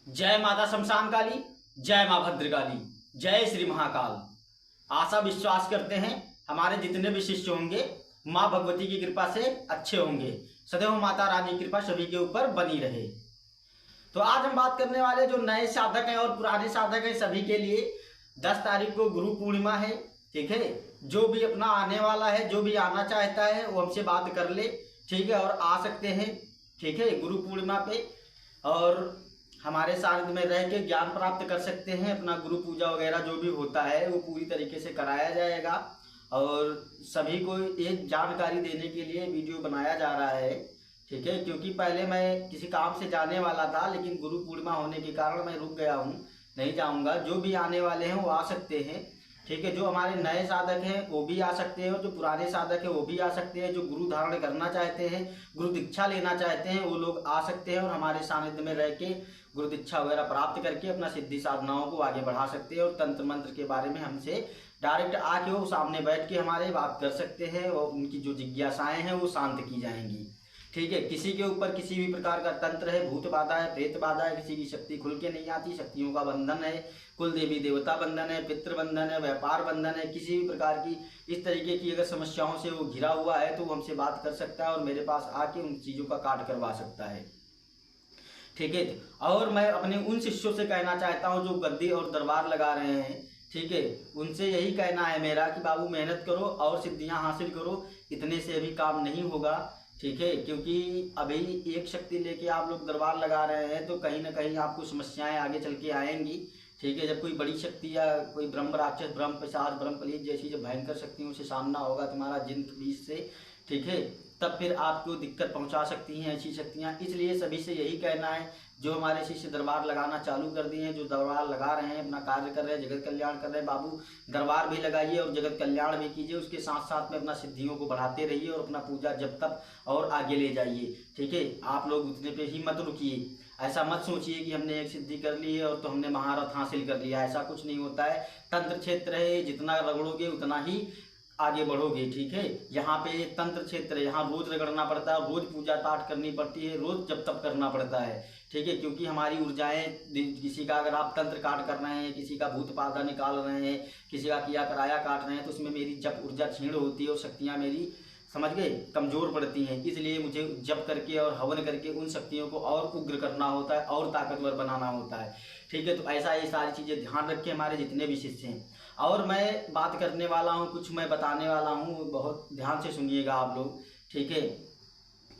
जय माता शमशान काली, जय मां भद्रकाली, जय श्री महाकाल। आशा विश्वास करते हैं हमारे जितने भी शिष्य होंगे मां भगवती की कृपा से अच्छे होंगे। सदैव माता रानी की कृपा सभी के ऊपर बनी रहे। तो आज हम बात करने वाले जो नए साधक हैं और पुराने साधक हैं सभी के लिए 10 तारीख को गुरु पूर्णिमा है। ठीक है, जो भी अपना आने वाला है, जो भी आना चाहता है वो हमसे बात कर ले। ठीक है, और आ सकते हैं। ठीक है, गुरु पूर्णिमा पे और हमारे सानिध्य में रह के ज्ञान प्राप्त कर सकते हैं। अपना गुरु पूजा वगैरह जो भी होता है वो पूरी तरीके से कराया जाएगा और सभी को एक जानकारी देने के लिए वीडियो बनाया जा रहा है। ठीक है, क्योंकि पहले मैं किसी काम से जाने वाला था, लेकिन गुरु पूर्णिमा होने के कारण मैं रुक गया हूँ, नहीं जाऊँगा। जो भी आने वाले हैं वो आ सकते हैं। ठीक है, जो हमारे नए साधक हैं वो भी आ सकते हैं और जो पुराने साधक हैं वो भी आ सकते हैं। जो गुरु धारण करना चाहते हैं, गुरु दीक्षा लेना चाहते हैं, वो लोग आ सकते हैं और हमारे सानिध्य में रह के गुरु दीक्षा वगैरह प्राप्त करके अपना सिद्धि साधनाओं को आगे बढ़ा सकते हैं। और तंत्र मंत्र के बारे में हमसे डायरेक्ट आके वो सामने बैठ के हमारे बात कर सकते हैं और उनकी जो जिज्ञासाएं हैं वो शांत की जाएंगी। ठीक है, किसी के ऊपर किसी भी प्रकार का तंत्र है, भूत बाधा है, प्रेत बाधा है, किसी की शक्ति खुल के नहीं आती, शक्तियों का बंधन है, कुल देवी देवता बंधन है, पितृ बंधन है, व्यापार बंधन है, किसी भी प्रकार की इस तरीके की अगर समस्याओं से वो घिरा हुआ है तो वो हमसे बात कर सकता है और मेरे पास आके उन चीज़ों का काट करवा सकता है। ठीक है, और मैं अपने उन शिष्यों से कहना चाहता हूँ जो गद्दी और दरबार लगा रहे हैं। ठीक है, उनसे यही कहना है मेरा कि बाबू मेहनत करो और सिद्धियाँ हासिल करो, इतने से अभी काम नहीं होगा। ठीक है, क्योंकि अभी एक शक्ति लेके आप लोग दरबार लगा रहे हैं तो कहीं ना कहीं आपको समस्याएं आगे चल के आएंगी। ठीक है, जब कोई बड़ी शक्ति या कोई ब्रह्म राक्षस, ब्रह्म पिशाच, ब्रह्म पलीत जैसी जब भयंकर शक्तियों से सामना होगा तुम्हारा जिन बीच से, ठीक है, तब फिर आपको दिक्कत पहुंचा सकती हैं ऐसी शक्तियां। इसलिए सभी से यही कहना है, जो हमारे शिष्य दरबार लगाना चालू कर दिए हैं, जो दरबार लगा रहे हैं, अपना कार्य कर रहे हैं, जगत कल्याण कर रहे हैं, बाबू दरबार भी लगाइए और जगत कल्याण भी कीजिए। उसके साथ साथ में अपना सिद्धियों को बढ़ाते रहिए और अपना पूजा जब तक और आगे ले जाइए। ठीक है, आप लोग उतने पे ही मत रुकिए। ऐसा मत सोचिए कि हमने एक सिद्धि कर ली है और तो हमने महारथ हासिल कर लिया, ऐसा कुछ नहीं होता है। तंत्र क्षेत्र है, जितना रगड़ोगे उतना ही आगे बढ़ोगे। ठीक है, यहाँ पे तंत्र क्षेत्र है, यहाँ रोज रगड़ना पड़ता है, रोज पूजा पाठ करनी पड़ती है, रोज जप तप करना पड़ता है। ठीक है, क्योंकि हमारी ऊर्जाएं, किसी का अगर आप तंत्र काट कर रहे हैं, किसी का भूत बाधा निकाल रहे हैं, किसी का किया कराया काट रहे हैं, तो उसमें मेरी जप ऊर्जा क्षीण होती है और शक्तियाँ मेरी, समझ गए, कमजोर पड़ती हैं। इसलिए मुझे जप करके और हवन करके उन शक्तियों को और उग्र करना होता है और ताकतवर बनाना होता है। ठीक है, तो ऐसा ये सारी चीज़ें ध्यान रखें हमारे जितने भी शिष्य हैं। और मैं बात करने वाला हूँ, कुछ मैं बताने वाला हूँ, बहुत ध्यान से सुनिएगा आप लोग। ठीक है,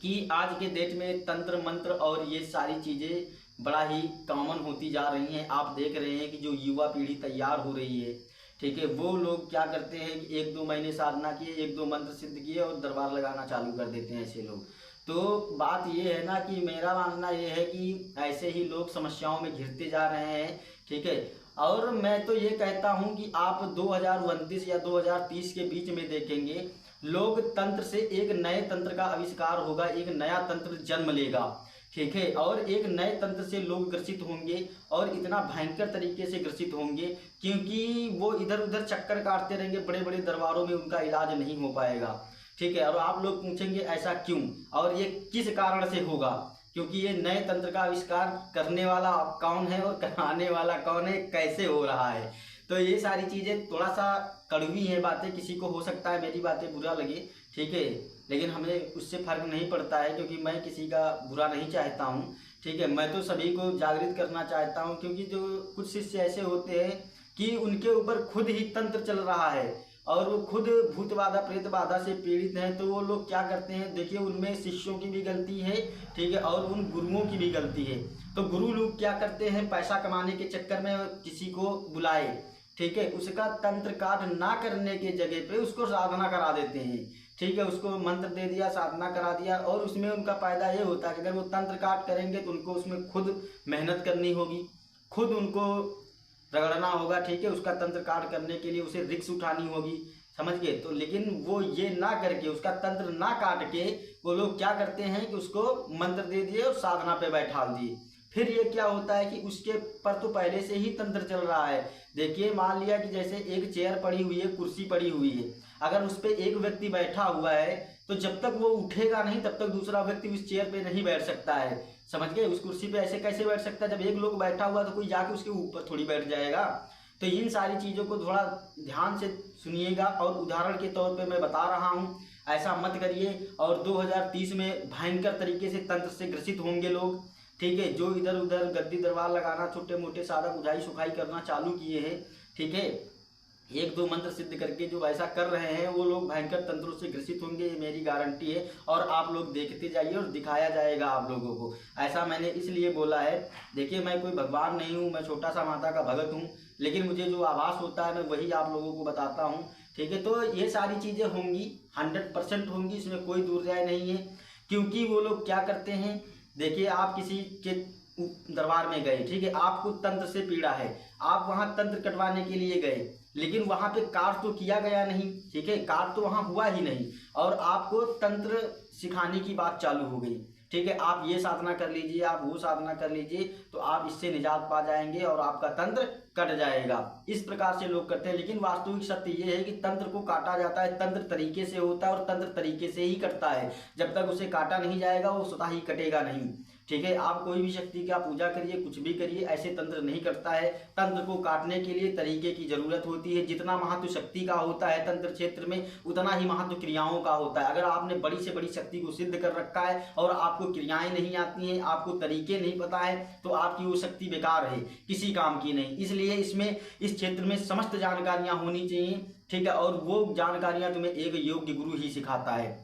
कि आज के डेट में तंत्र मंत्र और ये सारी चीज़ें बड़ा ही कॉमन होती जा रही हैं। आप देख रहे हैं कि जो युवा पीढ़ी तैयार हो रही है, ठीक है, वो लोग क्या करते हैं कि 1-2 महीने साधना किए, 1-2 मंत्र सिद्ध किए और दरबार लगाना चालू कर देते हैं ऐसे लोग। तो बात ये है ना कि मेरा मानना ये है कि ऐसे ही लोग समस्याओं में घिरते जा रहे हैं। ठीक है, और मैं तो ये कहता हूँ कि आप 2029 या 2030 के बीच में देखेंगे लोग तंत्र से एक नए तंत्र का आविष्कार होगा, एक नया तंत्र जन्म लेगा। ठीक है, और एक नए तंत्र से लोग ग्रसित होंगे और इतना भयंकर तरीके से ग्रसित होंगे क्योंकि वो इधर उधर चक्कर काटते रहेंगे, बड़े बड़े दरबारों में उनका इलाज नहीं हो पाएगा। ठीक है, और आप लोग पूछेंगे ऐसा क्यों और ये किस कारण से होगा, क्योंकि ये नए तंत्र का आविष्कार करने वाला कौन है और कराने वाला कौन है, कैसे हो रहा है। तो ये सारी चीज़ें थोड़ा सा कड़वी हैं बातें, किसी को हो सकता है मेरी बातें बुरा लगे। ठीक है, लेकिन हमें उससे फर्क नहीं पड़ता है क्योंकि मैं किसी का बुरा नहीं चाहता हूँ। ठीक है, मैं तो सभी को जागृत करना चाहता हूँ, क्योंकि जो कुछ शिष्य ऐसे होते हैं कि उनके ऊपर खुद ही तंत्र चल रहा है और वो खुद भूत बाधा प्रेत बाधा से पीड़ित हैं। तो वो लोग क्या करते हैं, देखिए, उनमें शिष्यों की भी गलती है। ठीक है, और उन गुरुओं की भी गलती है। तो गुरु लोग क्या करते हैं, पैसा कमाने के चक्कर में किसी को बुलाए, ठीक है, उसका तंत्र काट ना करने के जगह पे उसको साधना करा देते हैं। ठीक है, उसको मंत्र दे दिया, साधना करा दिया, और उसमें उनका फायदा ये होता है कि अगर वो तंत्र काट करेंगे तो उनको उसमें खुद मेहनत करनी होगी, खुद उनको रगड़ना होगा। ठीक है, उसका तंत्र काट करने के लिए उसे रिस्क उठानी होगी, समझ गए। तो लेकिन वो ये ना करके, उसका तंत्र ना काट के, वो लोग क्या करते हैं कि उसको मंत्र दे दिए और साधना पे बैठा दिए। फिर ये क्या होता है कि उसके पर तो पहले से ही तंत्र चल रहा है। देखिए, मान लिया कि जैसे एक चेयर पड़ी हुई है, कुर्सी पड़ी हुई है, अगर उस पर एक व्यक्ति बैठा हुआ है तो जब तक वो उठेगा नहीं तब तक दूसरा व्यक्ति उस चेयर पे नहीं बैठ सकता है। समझ गए। उस कुर्सी पे ऐसे कैसे बैठ सकता है, जब एक लोग बैठा हुआ तो कोई जाके उसके ऊपर थोड़ी बैठ जाएगा। तो इन सारी चीज़ों को थोड़ा ध्यान से सुनिएगा, और उदाहरण के तौर पे मैं बता रहा हूँ, ऐसा मत करिए। और 2030 में भयंकर तरीके से तंत्र से ग्रसित होंगे लोग, ठीक है। जो इधर उधर गद्दी दरबार लगाना, छोटे मोटे सादा बुझाई सुखाई करना चालू किए हैं, ठीक है, एक दो मंत्र सिद्ध करके जो ऐसा कर रहे हैं, वो लोग भयंकर तंत्रों से ग्रसित होंगे, ये मेरी गारंटी है। और आप लोग देखते जाइए और दिखाया जाएगा आप लोगों को। ऐसा मैंने इसलिए बोला है, देखिए मैं कोई भगवान नहीं हूँ, मैं छोटा सा माता का भगत हूँ, लेकिन मुझे जो आभास होता है मैं वही आप लोगों को बताता हूँ, ठीक है। तो ये सारी चीज़ें होंगी, 100% होंगी, इसमें कोई दूर राय नहीं है। क्योंकि वो लोग क्या करते हैं, देखिए आप किसी के दरबार में गए, ठीक है, आपको तंत्र से पीड़ा है, आप वहाँ तंत्र कटवाने के लिए गए, लेकिन वहाँ पे कार्य तो किया गया नहीं, ठीक है, कार्य तो वहाँ हुआ ही नहीं, और आपको तंत्र सिखाने की बात चालू हो गई, ठीक है। आप ये साधना कर लीजिए, आप वो साधना कर लीजिए, तो आप इससे निजात पा जाएंगे और आपका तंत्र कट जाएगा। इस प्रकार से लोग करते हैं, लेकिन वास्तविक सत्य ये है कि तंत्र को काटा जाता है, तंत्र तरीके से होता है और तंत्र तरीके से ही कटता है। जब तक उसे काटा नहीं जाएगा वो स्वतः ही कटेगा नहीं, ठीक है। आप कोई भी शक्ति की आप पूजा करिए, कुछ भी करिए, ऐसे तंत्र नहीं करता है। तंत्र को काटने के लिए तरीके की जरूरत होती है। जितना महत्व शक्ति का होता है तंत्र क्षेत्र में, उतना ही महत्व क्रियाओं का होता है। अगर आपने बड़ी से बड़ी शक्ति को सिद्ध कर रखा है और आपको क्रियाएं नहीं आती हैं, आपको तरीके नहीं पता है, तो आपकी वो शक्ति बेकार है, किसी काम की नहीं। इसलिए इसमें इस क्षेत्र में समस्त जानकारियां होनी चाहिए, ठीक है। और वो जानकारियां तुम्हें एक योग्य गुरु ही सिखाता है।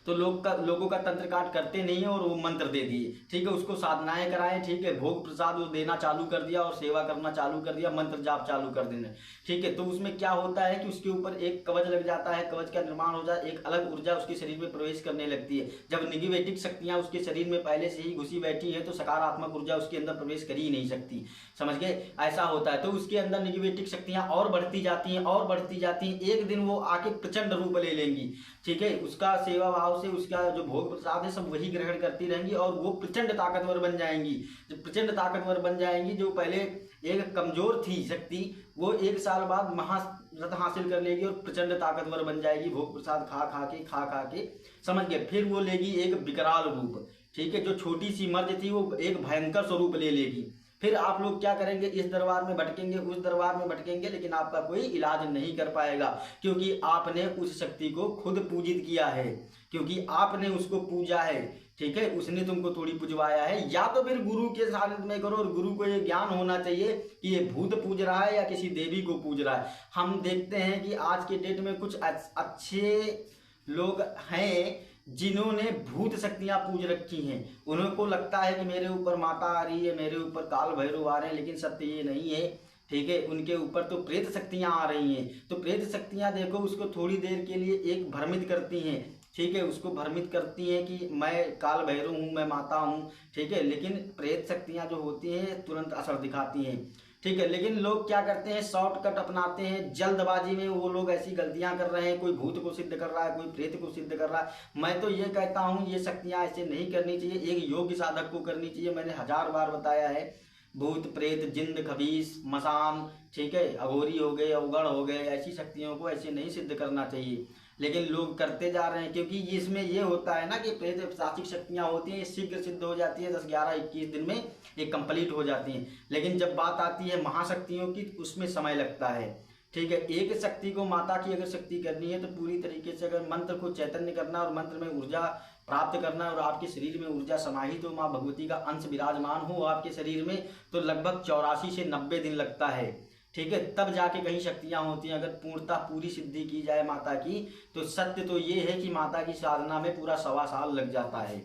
तो लोगों का तंत्र काट करते नहीं है और वो मंत्र दे दिए, ठीक है, उसको साधनाएं कराएं, ठीक है, भोग प्रसाद वो देना चालू कर दिया और सेवा करना चालू कर दिया, मंत्र जाप चालू कर देना, ठीक है। तो उसमें क्या होता है कि उसके ऊपर एक कवच लग जाता है, कवच का निर्माण हो जाए, एक अलग ऊर्जा उसके शरीर में प्रवेश करने लगती है। जब निगेटिव शक्तियां उसके शरीर में पहले से ही घुसी बैठी है, तो सकारात्मक ऊर्जा उसके अंदर प्रवेश कर ही नहीं सकती, समझ गए, ऐसा होता है। तो उसके अंदर निगेटिव शक्तियां और बढ़ती जाती हैं और बढ़ती जाती हैं, एक दिन वो आके प्रचंड रूप ले लेंगी, ठीक है। उसका सेवा भाव से उसका जो भोग प्रसाद है सब वही ग्रहण करती रहेंगी और वो प्रचंड ताकतवर बन जाएंगी। जब प्रचंड ताकतवर बन जाएंगी, जो पहले एक कमजोर थी शक्ति, वो 1 साल बाद महारथ हासिल कर लेगी और प्रचंड ताकतवर बन जाएगी, भोग प्रसाद खा खा के, समझ गए। फिर वो लेगी एक विकराल रूप, ठीक है। जो छोटी सी मर्ज थी वो एक भयंकर स्वरूप ले लेगी। फिर आप लोग क्या करेंगे, इस दरबार में भटकेंगे, उस दरबार में भटकेंगे, लेकिन आपका कोई इलाज नहीं कर पाएगा, क्योंकि आपने उस शक्ति को खुद पूजित किया है, क्योंकि आपने उसको पूजा है, ठीक है। उसने तुमको थोड़ी पुजवाया है। या तो फिर गुरु के सानिध्य में करो, और गुरु को ये ज्ञान होना चाहिए कि ये भूत पूज रहा है या किसी देवी को पूज रहा है। हम देखते हैं कि आज के डेट में कुछ अच्छे लोग हैं जिन्होंने भूत शक्तियां पूज रखी हैं। उनको लगता है कि मेरे ऊपर माता आ रही है, मेरे ऊपर काल भैरव आ रहे हैं, लेकिन सत्य ये नहीं है, ठीक है। उनके ऊपर तो प्रेत शक्तियां आ रही हैं। तो प्रेत शक्तियां देखो उसको थोड़ी देर के लिए एक भ्रमित करती हैं, ठीक है, उसको भ्रमित करती हैं कि मैं काल भैरव हूँ, मैं माता हूँ, ठीक है। लेकिन प्रेत शक्तियां जो होती हैं तुरंत असर दिखाती हैं, ठीक है। लेकिन लोग क्या करते हैं, शॉर्टकट अपनाते हैं, जल्दबाजी में वो लोग ऐसी गलतियां कर रहे हैं। कोई भूत को सिद्ध कर रहा है, कोई प्रेत को सिद्ध कर रहा है। मैं तो ये कहता हूं ये शक्तियां ऐसे नहीं करनी चाहिए, एक योग्य साधक को करनी चाहिए। मैंने 1000 बार बताया है, भूत प्रेत जिंद खबीस मसान, ठीक है, अघोरी हो गए, अवगण हो गए, ऐसी शक्तियों को ऐसे नहीं सिद्ध करना चाहिए, लेकिन लोग करते जा रहे हैं। क्योंकि इसमें ये होता है ना कि प्रेत पिशाचिक शक्तियां होती हैं, शीघ्र सिद्ध हो जाती है, 10, 11, 21 दिन में ये कंप्लीट हो जाती हैं। लेकिन जब बात आती है महाशक्तियों की, उसमें समय लगता है, ठीक है। एक शक्ति को, माता की अगर शक्ति करनी है तो पूरी तरीके से अगर मंत्र को चैतन्य करना और मंत्र में ऊर्जा प्राप्त करना और आपके शरीर में ऊर्जा समाहित हो, माँ भगवती का अंश विराजमान हो आपके शरीर में, तो लगभग 84 से 90 दिन लगता है, ठीक है। तब जाके कहीं शक्तियां होती हैं। अगर पूर्णता पूरी सिद्धि की जाए माता की, तो सत्य तो ये है कि माता की साधना में पूरा 1.25 साल लग जाता है,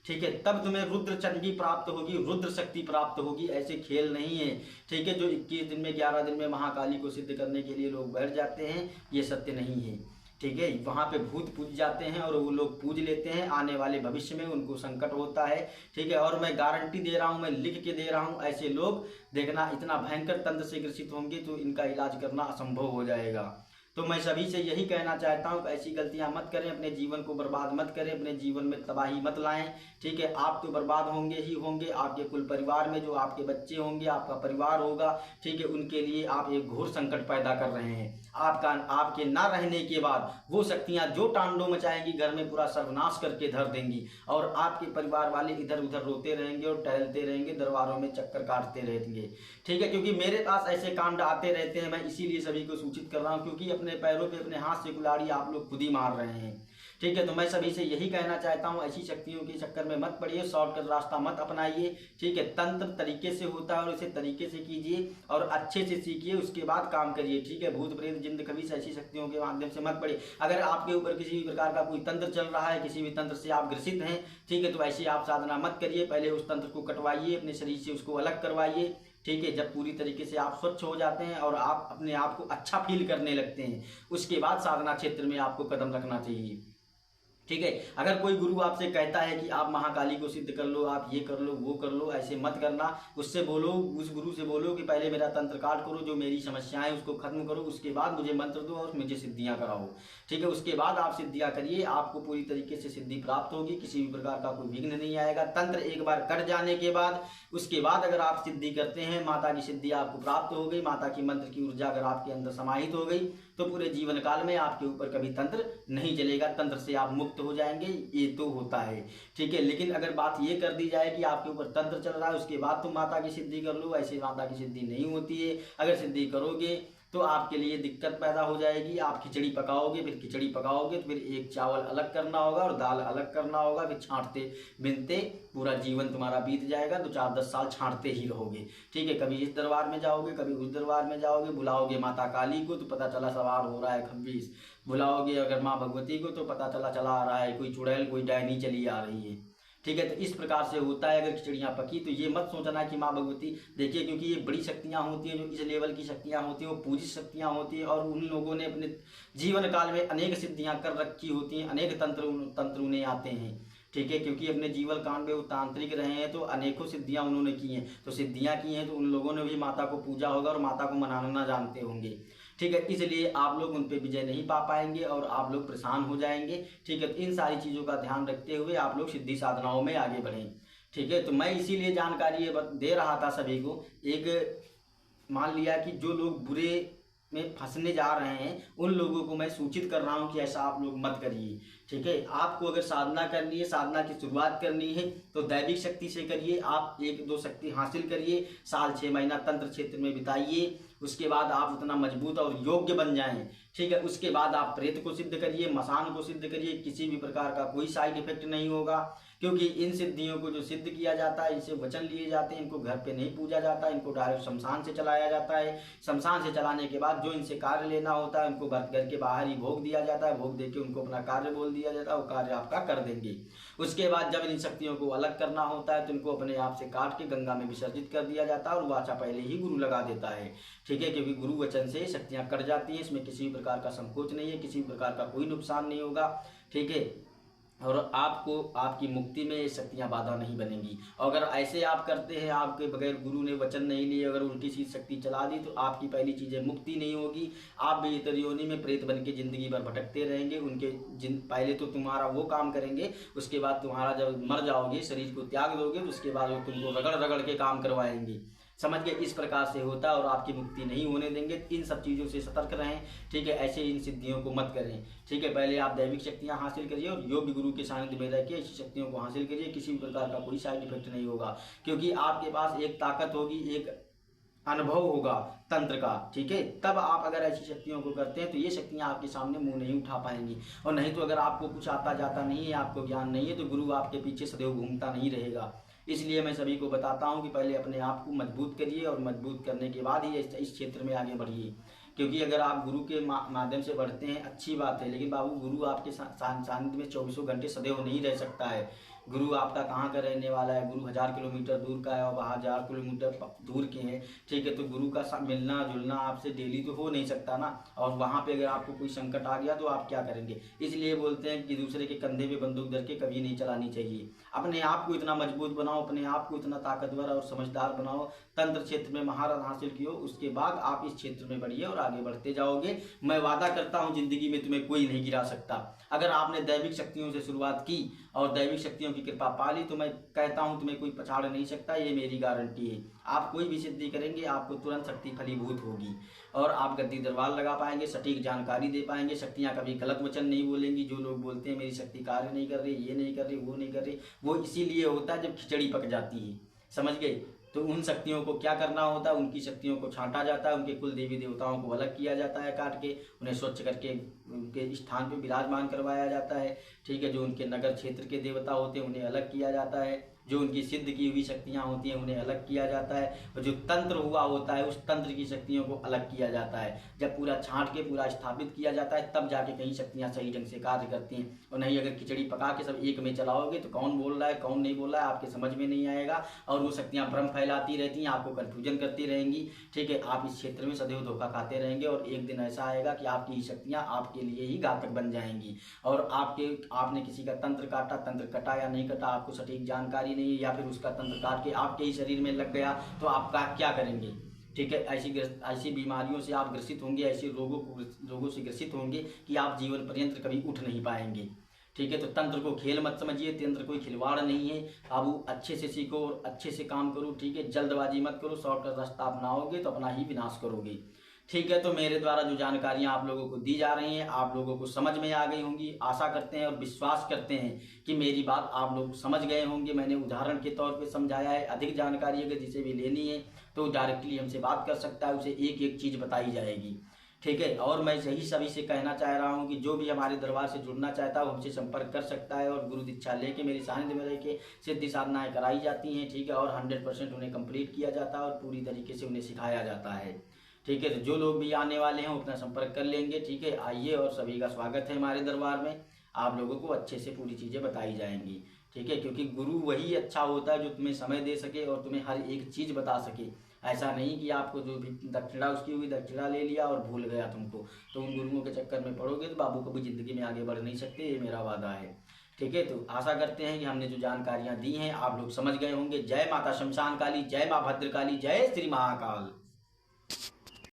ठीक है। तब तुम्हें रुद्र चंडी प्राप्त होगी, रुद्र शक्ति प्राप्त होगी, ऐसे खेल नहीं है, ठीक है। जो 21 दिन में 11 दिन में महाकाली को सिद्ध करने के लिए लोग बैठ जाते हैं, ये सत्य नहीं है, ठीक है। वहाँ पे भूत पूज जाते हैं और वो लोग पूज लेते हैं, आने वाले भविष्य में उनको संकट होता है, ठीक है। और मैं गारंटी दे रहा हूँ, मैं लिख के दे रहा हूँ, ऐसे लोग देखना इतना भयंकर तंत्र से ग्रसित होंगे तो इनका इलाज करना असंभव हो जाएगा, तो मैं सभी से यही कहना चाहता हूँ कि ऐसी गलतियाँ मत करें, अपने जीवन को बर्बाद मत करें, अपने जीवन में तबाही मत लाएं। ठीक है, आप तो बर्बाद होंगे ही होंगे, आपके कुल परिवार में जो आपके बच्चे होंगे, आपका परिवार होगा, ठीक है, उनके लिए आप एक घोर संकट पैदा कर रहे हैं। आपके ना रहने के बाद वो शक्तियाँ जो तांडव मचाएंगी, घर में पूरा सर्वनाश करके धर देंगी, और आपके परिवार वाले इधर उधर रोते रहेंगे और टहलते रहेंगे, दरबारों में चक्कर काटते रहेंगे। ठीक है, क्योंकि मेरे पास ऐसे कांड आते रहते हैं, मैं इसीलिए सभी को सूचित कर रहा हूँ, क्योंकि अपने पैरों पे अपने हाथ से कुल्हाड़ी आप लोग खुद ही मार रहे हैं। ठीक है, तो मैं सभी से यही कहना चाहता हूँ, ऐसी शक्तियों के चक्कर में मत पड़िए, शॉर्टकट रास्ता मत अपनाइए। ठीक है, तंत्र तरीके से होता है और इसे तरीके से कीजिए और अच्छे से सीखिए, उसके बाद काम करिए। ठीक है, भूत प्रेत जिन कभी ऐसी शक्तियों के माध्यम से मत पड़िए। अगर आपके ऊपर किसी भी प्रकार का कोई तंत्र चल रहा है, किसी भी तंत्र से आप ग्रसित हैं, ठीक है, तो ऐसी आप साधना मत करिए। पहले उस तंत्र को कटवाइए, अपने शरीर से उसको अलग करवाइए। ठीक है, जब पूरी तरीके से आप स्वच्छ हो जाते हैं और आप अपने आप को अच्छा फील करने लगते हैं, उसके बाद साधना क्षेत्र में आपको कदम रखना चाहिए। ठीक है, अगर कोई गुरु आपसे कहता है कि आप महाकाली को सिद्ध कर लो, आप ये कर लो, वो कर लो, ऐसे मत करना। उससे बोलो, उस गुरु से बोलो कि पहले मेरा तंत्र काट करो, जो मेरी समस्याएं उसको खत्म करो, उसके बाद मुझे मंत्र दो और मुझे सिद्धियां कराओ। ठीक है, उसके बाद आप सिद्धियां करिए, आपको पूरी तरीके से सिद्धि प्राप्त होगी, किसी भी प्रकार का कोई विघ्न नहीं आएगा। तंत्र एक बार कट जाने के बाद, उसके बाद अगर आप सिद्धि करते हैं, माता की सिद्धि आपको प्राप्त हो गई, माता की मंत्र की ऊर्जा अगर आपके अंदर समाहित हो गई, तो पूरे जीवन काल में आपके ऊपर कभी तंत्र नहीं चलेगा, तंत्र से आप मुक्त हो जाएंगे। ये तो होता है। ठीक है, लेकिन अगर बात ये कर दी जाए कि आपके ऊपर तंत्र चल रहा है, उसके बाद तुम माता की सिद्धि कर लो, ऐसे माता की सिद्धि नहीं होती है। अगर सिद्धि करोगे तो आपके लिए दिक्कत पैदा हो जाएगी। आप खिचड़ी पकाओगे, फिर खिचड़ी पकाओगे तो फिर एक चावल अलग करना होगा और दाल अलग करना होगा, फिर छांटते बिनते पूरा जीवन तुम्हारा बीत जाएगा। तो 4-10 साल छांटते ही रहोगे। ठीक है, कभी इस दरबार में जाओगे, कभी उस दरबार में जाओगे, बुलाओगे माता काली को तो पता चला सवार हो रहा है खब्बीस, बुलाओगे अगर माँ भगवती को तो पता चला आ रहा है कोई चुड़ैल, कोई डायनी चली आ रही है। ठीक है, तो इस प्रकार से होता है। अगर खिचड़ियाँ पकी तो ये मत सोचना कि माँ भगवती, देखिए, क्योंकि ये बड़ी शक्तियाँ होती हैं, जो इस लेवल की शक्तियाँ होती हैं, वो पूजित शक्तियाँ होती हैं, और उन लोगों ने अपने जीवन काल में अनेक सिद्धियाँ कर रखी होती हैं, अनेक तंत्र उन्हें आते हैं। ठीक है, क्योंकि अपने जीवन काल में वो तांत्रिक रहे हैं, तो अनेकों सिद्धियाँ उन्होंने की हैं, तो सिद्धियाँ की हैं तो उन लोगों ने भी माता को पूजा होगा और माता को मनाना जानते होंगे। ठीक है, इसलिए आप लोग उन पे विजय नहीं पा पाएंगे और आप लोग परेशान हो जाएंगे। ठीक है, तो इन सारी चीज़ों का ध्यान रखते हुए आप लोग सिद्धि साधनाओं में आगे बढ़ें। ठीक है, तो मैं इसीलिए जानकारी ये दे रहा था सभी को। एक मान लिया कि जो लोग बुरे में फंसने जा रहे हैं, उन लोगों को मैं सूचित कर रहा हूं कि ऐसा आप लोग मत करिए। ठीक है, आपको अगर साधना करनी है, साधना की शुरुआत करनी है, तो दैविक शक्ति से करिए। आप 1-2 शक्ति हासिल करिए, साल 6 महीना तंत्र क्षेत्र में बिताइए, उसके बाद आप उतना मजबूत और योग्य बन जाएं। ठीक है, उसके बाद आप प्रेत को सिद्ध करिए, मसान को सिद्ध करिए, किसी भी प्रकार का कोई साइड इफेक्ट नहीं होगा। क्योंकि इन सिद्धियों को जो सिद्ध किया जाता है, इनसे वचन लिए जाते हैं, इनको घर पे नहीं पूजा जाता, इनको डायरेक्ट शमशान से चलाया जाता है। शमशान से चलाने के बाद जो इनसे कार्य लेना होता है, उनको घर के बाहर ही भोग दिया जाता है, भोग देके उनको अपना कार्य बोल दिया जाता है, वो कार्य आपका कर देंगे। उसके बाद जब इन शक्तियों को अलग करना होता है, तो इनको अपने आप से काट के गंगा में विसर्जित कर दिया जाता है, और वाचा पहले ही गुरु लगा देता है। ठीक है, क्योंकि गुरु वचन से शक्तियाँ कट जाती हैं, इसमें किसी भी प्रकार का संकोच नहीं है, किसी भी प्रकार का कोई नुकसान नहीं होगा। ठीक है, और आपको आपकी मुक्ति में ये शक्तियाँ बाधा नहीं बनेंगी। अगर ऐसे आप करते हैं, आपके बगैर गुरु ने वचन नहीं लिए, अगर उल्टी सी शक्ति चला दी, तो आपकी पहली चीज़ है मुक्ति नहीं होगी। आप बेहतर योनि में प्रेत बन के जिंदगी भर भटकते रहेंगे। उनके पहले तो तुम्हारा वो काम करेंगे, उसके बाद तुम्हारा जब मर जाओगे, शरीर को त्याग दोगे, तो उसके बाद वो तुमको रगड़ रगड़ के काम करवाएंगे। समझ गए, इस प्रकार से होता है और आपकी मुक्ति नहीं होने देंगे। इन सब चीज़ों से सतर्क रहें। ठीक है, ऐसे इन सिद्धियों को मत करें। ठीक है, पहले आप दैविक शक्तियाँ हासिल करिए और योग्य गुरु के सानिध्य में रह के ऐसी शक्तियों को हासिल करिए। किसी भी प्रकार का कोई साइड इफेक्ट नहीं होगा, क्योंकि आपके पास एक ताकत होगी, एक अनुभव होगा तंत्र का। ठीक है, तब आप अगर ऐसी शक्तियों को करते हैं तो ये शक्तियाँ आपके सामने मुंह नहीं उठा पाएंगी। और नहीं तो अगर आपको कुछ आता जाता नहीं है, आपको ज्ञान नहीं है, तो गुरु आपके पीछे सदैव घूमता नहीं रहेगा। इसलिए मैं सभी को बताता हूँ कि पहले अपने आप को मजबूत करिए और मजबूत करने के बाद ही इस क्षेत्र में आगे बढ़िए। क्योंकि अगर आप गुरु के माध्यम से बढ़ते हैं अच्छी बात है, लेकिन बाबू गुरु आपके सानिध्य में 24 घंटे सदैव नहीं रह सकता है। गुरु आपका कहाँ का रहने वाला है, गुरु 1000 किलोमीटर दूर का है और वहाँ 1000 किलोमीटर दूर के हैं, ठीक है। तो गुरु का मिलना जुलना आपसे डेली तो हो नहीं सकता ना, और वहाँ पे अगर आपको कोई संकट आ गया तो आप क्या करेंगे। इसलिए बोलते हैं कि दूसरे के कंधे पे बंदूक धर के कभी नहीं चलानी चाहिए। अपने आप को इतना मजबूत बनाओ, अपने आप को इतना ताकतवर और समझदार बनाओ, तंत्र क्षेत्र में महारत हासिल कियो, उसके बाद आप इस क्षेत्र में बढ़िए और आगे बढ़ते जाओगे। मैं वादा करता हूँ जिंदगी में तुम्हें कोई नहीं गिरा सकता। अगर आपने दैविक शक्तियों से शुरुआत की और दैविक शक्तियों की कृपा पा ली तो मैं कहता हूँ तुम्हें कोई पछाड़ नहीं सकता, ये मेरी गारंटी है। आप कोई भी सिद्धि करेंगे आपको तुरंत शक्ति फलीभूत होगी और आप गद्दी दरबार लगा पाएंगे, सटीक जानकारी दे पाएंगे। शक्तियाँ कभी गलत वचन नहीं बोलेंगी। जो लोग बोलते हैं मेरी शक्ति कार्य नहीं कर रही, ये नहीं कर रही, वो नहीं कर रही, वो इसीलिए होता है जब खिचड़ी पक जाती है, समझ गए। तो उन शक्तियों को क्या करना होता है, उनकी शक्तियों को छांटा जाता है, उनके कुल देवी देवताओं को अलग किया जाता है, काट के उन्हें स्वच्छ करके उनके स्थान पे विराजमान करवाया जाता है, ठीक है। जो उनके नगर क्षेत्र के देवता होते हैं उन्हें अलग किया जाता है, जो उनकी सिद्ध की हुई शक्तियाँ होती हैं उन्हें अलग किया जाता है, और जो तंत्र हुआ होता है उस तंत्र की शक्तियों को अलग किया जाता है। जब पूरा छांट के पूरा स्थापित किया जाता है तब जाके कहीं शक्तियाँ सही ढंग से कार्य करती हैं, और नहीं अगर खिचड़ी पका के सब एक में चलाओगे तो कौन बोल रहा है कौन नहीं बोल रहा है आपके समझ में नहीं आएगा, और वो शक्तियाँ भ्रम फैलाती रहती हैं, आपको कन्फ्यूजन करती रहेंगी, ठीक है। आप इस क्षेत्र में सदैव धोखा खाते रहेंगे और एक दिन ऐसा आएगा कि आपकी ही शक्तियाँ आपके लिए ही घातक बन जाएंगी। और आपने किसी का तंत्र काटा, तंत्र कटा या नहीं कटा आपको सटीक जानकारी नहीं है, या फिर उसका तंत्र काट के आपके ही शरीर में लग गया तो आप क्या करेंगे, ठीक है। ऐसी बीमारियों से आप ग्रसित होंगे, ऐसे रोगों से ग्रसित होंगे कि आप जीवन पर्यंत कभी उठ नहीं पाएंगे, ठीक है। तो तंत्र को खेल मत समझिए, तंत्र कोई खिलवाड़ नहीं है। आप अच्छे से सीखो और अच्छे से काम करो, ठीक है। जल्दबाजी मत करो, शॉर्टकट रास्ता अपनाओगे तो अपना ही विनाश करोगे, ठीक है। तो मेरे द्वारा जो जानकारियां आप लोगों को दी जा रही हैं आप लोगों को समझ में आ गई होंगी, आशा करते हैं और विश्वास करते हैं कि मेरी बात आप लोग समझ गए होंगे। मैंने उदाहरण के तौर पे समझाया है। अधिक जानकारी अगर जिसे भी लेनी है तो डायरेक्टली हमसे बात कर सकता है, उसे एक एक चीज़ बताई जाएगी, ठीक है। और मैं सभी से कहना चाह रहा हूँ कि जो भी हमारे दरबार से जुड़ना चाहता है वो हमसे संपर्क कर सकता है, और गुरु दीक्षा लेके मेरी सानिध्य में रह के सिद्धि साधनाएँ कराई जाती हैं, ठीक है। और 100% उन्हें कंप्लीट किया जाता है और पूरी तरीके से उन्हें सिखाया जाता है, ठीक है। तो जो लोग भी आने वाले हैं वो अपना संपर्क कर लेंगे, ठीक है। आइए और सभी का स्वागत है हमारे दरबार में। आप लोगों को अच्छे से पूरी चीज़ें बताई जाएंगी, ठीक है। क्योंकि गुरु वही अच्छा होता है जो तुम्हें समय दे सके और तुम्हें हर एक चीज़ बता सके। ऐसा नहीं कि आपको जो भी दक्षिणा उसकी हुई दक्षिणा ले लिया और भूल गया तुमको, तो उन गुरुओं के चक्कर में पड़ोगे तो बाबू कभी ज़िंदगी में आगे बढ़ नहीं सकते, ये मेरा वादा है, ठीक है। तो आशा करते हैं कि हमने जो जानकारियाँ दी हैं आप लोग समझ गए होंगे। जय माता शमशान काली, जय माँ भद्रकाली, जय श्री महाकाल।